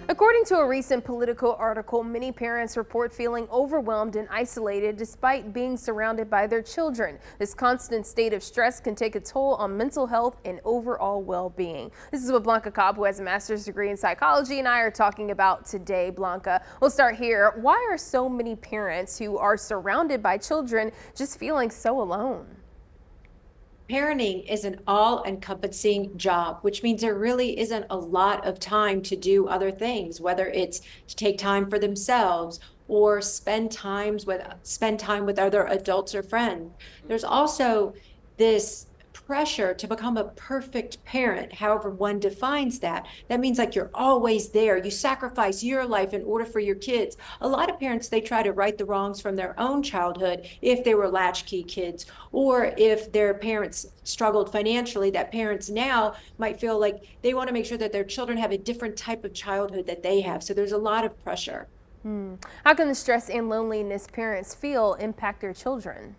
According to a recent Politico article, many parents report feeling overwhelmed and isolated despite being surrounded by their children. This constant state of stress can take a toll on mental health and overall well-being. This is what Blanca Cobb, who has a master's degree in psychology, and I are talking about today. Blanca, we'll start here. Why are so many parents who are surrounded by children just feeling so alone? Parenting is an all-encompassing job, which means there really isn't a lot of time to do other things, whether it's to take time for themselves or spend time with other adults or friends. There's also this pressure to become a perfect parent, however one defines that. That means like you're always there. You sacrifice your life in order for your kids. A lot of parents, they try to right the wrongs from their own childhood if they were latchkey kids, or if their parents struggled financially, that parents now might feel like they want to make sure that their children have a different type of childhood that they have. So there's a lot of pressure. How can the stress and loneliness parents feel impact their children?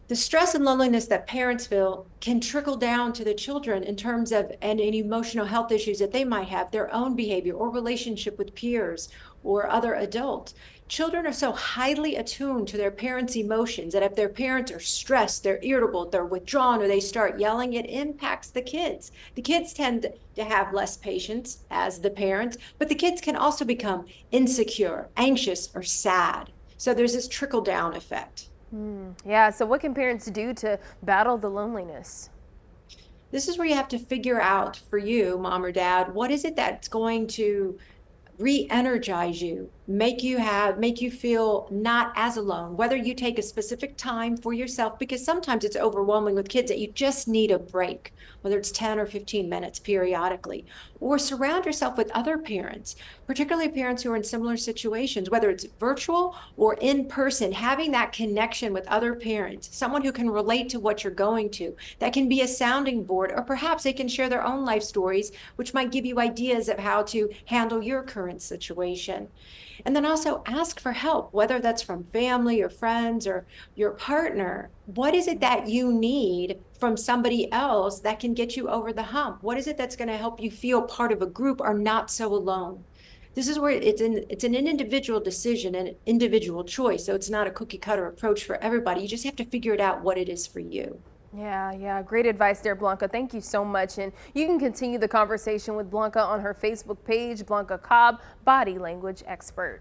The stress and loneliness that parents feel can trickle down to the children in terms of any emotional health issues that they might have, their own behavior or relationship with peers or other adults. Children are so highly attuned to their parents' emotions that if their parents are stressed, they're irritable, they're withdrawn, or they start yelling, it impacts the kids. The kids tend to have less patience as the parents, but the kids can also become insecure, anxious, or sad. So there's this trickle down effect. Yeah, so what can parents do to battle the loneliness? This is where you have to figure out for you, mom or dad, what is it that's going to re-energize you, make you feel not as alone, whether you take a specific time for yourself, because sometimes it's overwhelming with kids that you just need a break, whether it's 10 or 15 minutes periodically, or surround yourself with other parents, particularly parents who are in similar situations, whether it's virtual or in person. Having that connection with other parents, someone who can relate to what you're going to, that can be a sounding board, or perhaps they can share their own life stories, which might give you ideas of how to handle your current situation. And then also ask for help, whether that's from family or friends or your partner. What is it that you need from somebody else that can get you over the hump? What is it that's going to help you feel part of a group or not so alone? This is where it's an individual decision and an individual choice. So it's not a cookie cutter approach for everybody. You just have to figure it out what it is for you. Yeah, great advice there, Blanca. Thank you so much. And you can continue the conversation with Blanca on her Facebook page, Blanca Cobb, body language expert.